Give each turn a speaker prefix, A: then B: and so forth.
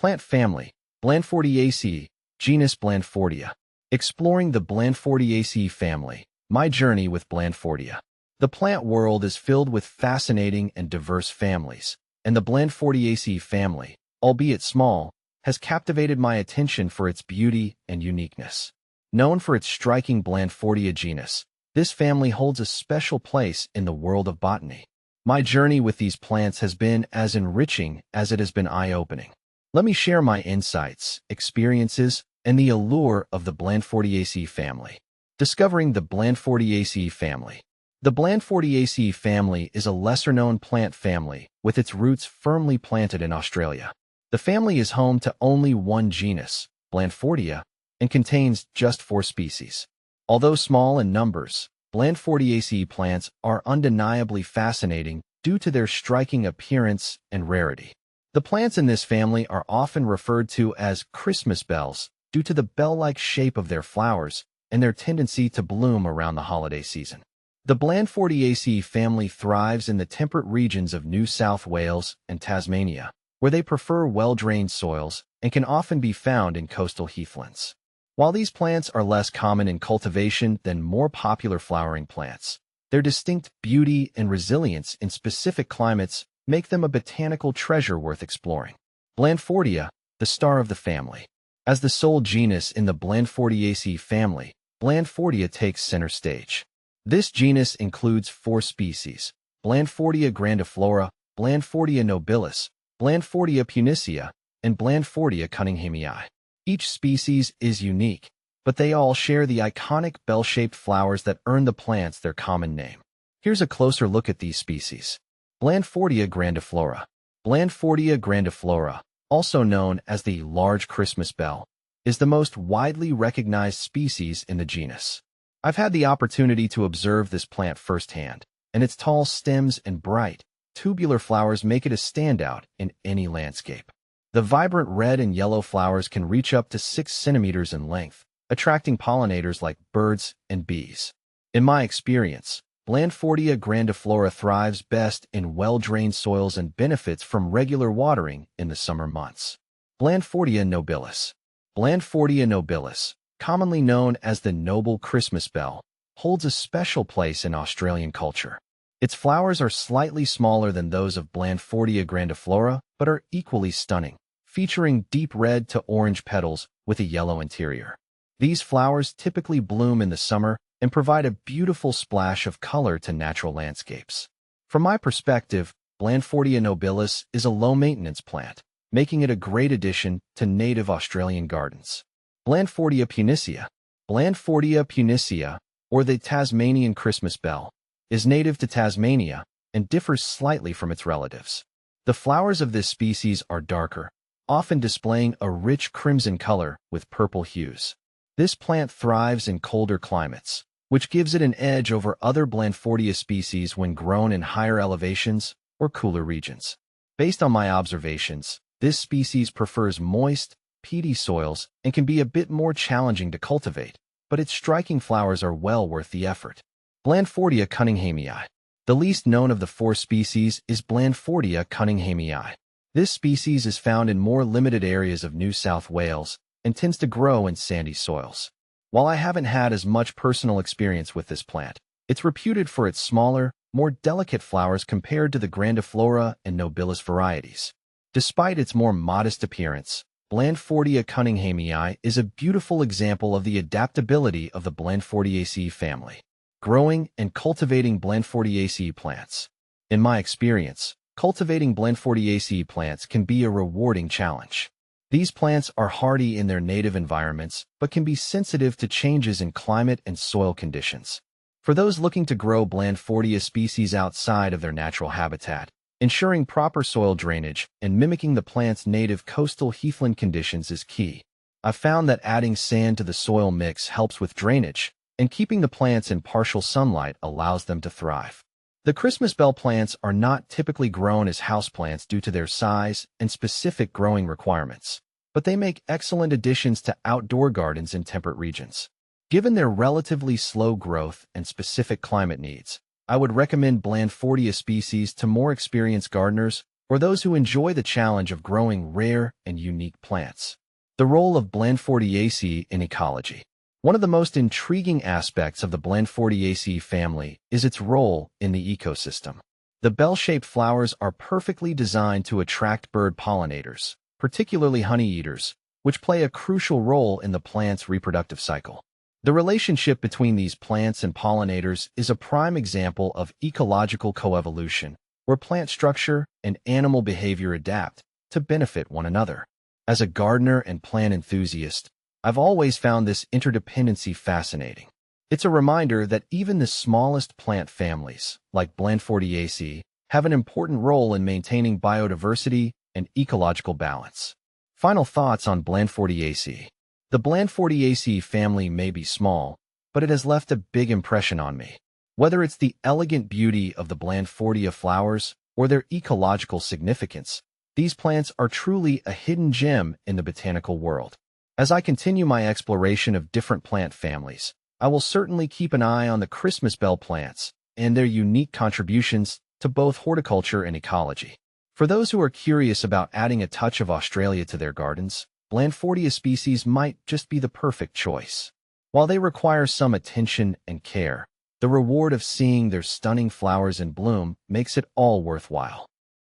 A: Plant family, Blandfordiaceae, genus Blandfordia. Exploring the Blandfordiaceae family, my journey with Blandfordia. The plant world is filled with fascinating and diverse families, and the Blandfordiaceae family, albeit small, has captivated my attention for its beauty and uniqueness. Known for its striking Blandfordia genus, this family holds a special place in the world of botany. My journey with these plants has been as enriching as it has been eye-opening. Let me share my insights, experiences, and the allure of the Blandfordiaceae family. Discovering the Blandfordiaceae family. The Blandfordiaceae family is a lesser-known plant family with its roots firmly planted in Australia. The family is home to only one genus, Blandfordia, and contains just 4 species. Although small in numbers, Blandfordiaceae plants are undeniably fascinating due to their striking appearance and rarity. The plants in this family are often referred to as Christmas bells due to the bell-like shape of their flowers and their tendency to bloom around the holiday season. The Blandfordiaceae family thrives in the temperate regions of New South Wales and Tasmania, where they prefer well-drained soils and can often be found in coastal heathlands. While these plants are less common in cultivation than more popular flowering plants, their distinct beauty and resilience in specific climates make them a botanical treasure worth exploring. Blandfordia, the star of the family. As the sole genus in the Blandfordiaceae family, Blandfordia takes center stage. This genus includes 4 species: Blandfordia grandiflora, Blandfordia nobilis, Blandfordia punicea, and Blandfordia cunninghamii. Each species is unique, but they all share the iconic bell-shaped flowers that earn the plants their common name. Here's a closer look at these species. Blandfordia grandiflora. Blandfordia grandiflora, also known as the large Christmas bell, is the most widely recognized species in the genus. I've had the opportunity to observe this plant firsthand, and its tall stems and bright, tubular flowers make it a standout in any landscape. The vibrant red and yellow flowers can reach up to 6 centimeters in length, attracting pollinators like birds and bees. In my experience, Blandfordia grandiflora thrives best in well-drained soils and benefits from regular watering in the summer months. Blandfordia nobilis. Blandfordia nobilis, commonly known as the noble Christmas bell, holds a special place in Australian culture. Its flowers are slightly smaller than those of Blandfordia grandiflora, but are equally stunning, featuring deep red to orange petals with a yellow interior. These flowers typically bloom in the summer and provide a beautiful splash of color to natural landscapes. From my perspective, Blandfordia nobilis is a low-maintenance plant, making it a great addition to native Australian gardens. Blandfordia punicea. Blandfordia punicea, or the Tasmanian Christmas bell, is native to Tasmania and differs slightly from its relatives. The flowers of this species are darker, often displaying a rich crimson color with purple hues. This plant thrives in colder climates, which gives it an edge over other Blandfordia species when grown in higher elevations or cooler regions. Based on my observations, this species prefers moist, peaty soils and can be a bit more challenging to cultivate, but its striking flowers are well worth the effort. Blandfordia cunninghamii. The least known of the 4 species is Blandfordia cunninghamii. This species is found in more limited areas of New South Wales and tends to grow in sandy soils. While I haven't had as much personal experience with this plant, it's reputed for its smaller, more delicate flowers compared to the grandiflora and nobilis varieties. Despite its more modest appearance, Blandfordia cunninghamii is a beautiful example of the adaptability of the Blandfordiaceae family. Growing and cultivating Blandfordiaceae plants. In my experience, cultivating Blandfordiaceae plants can be a rewarding challenge. These plants are hardy in their native environments, but can be sensitive to changes in climate and soil conditions. For those looking to grow Blandfordia species outside of their natural habitat, ensuring proper soil drainage and mimicking the plant's native coastal heathland conditions is key. I've found that adding sand to the soil mix helps with drainage, and keeping the plants in partial sunlight allows them to thrive. The Christmas bell plants are not typically grown as houseplants due to their size and specific growing requirements, but they make excellent additions to outdoor gardens in temperate regions. Given their relatively slow growth and specific climate needs, I would recommend Blandfordia species to more experienced gardeners or those who enjoy the challenge of growing rare and unique plants. The role of Blandfordiaceae in ecology. One of the most intriguing aspects of the Blandfordiaceae family is its role in the ecosystem. The bell-shaped flowers are perfectly designed to attract bird pollinators, particularly honey-eaters, which play a crucial role in the plant's reproductive cycle. The relationship between these plants and pollinators is a prime example of ecological coevolution, where plant structure and animal behavior adapt to benefit one another. As a gardener and plant enthusiast, I've always found this interdependency fascinating. It's a reminder that even the smallest plant families, like Blandfordiaceae, have an important role in maintaining biodiversity and ecological balance. Final thoughts on Blandfordiaceae. The Blandfordiaceae family may be small, but it has left a big impression on me. Whether it's the elegant beauty of the Blandfordia flowers or their ecological significance, these plants are truly a hidden gem in the botanical world. As I continue my exploration of different plant families, I will certainly keep an eye on the Christmas bell plants and their unique contributions to both horticulture and ecology. For those who are curious about adding a touch of Australia to their gardens, Blandfordia species might just be the perfect choice. While they require some attention and care, the reward of seeing their stunning flowers in bloom makes it all worthwhile.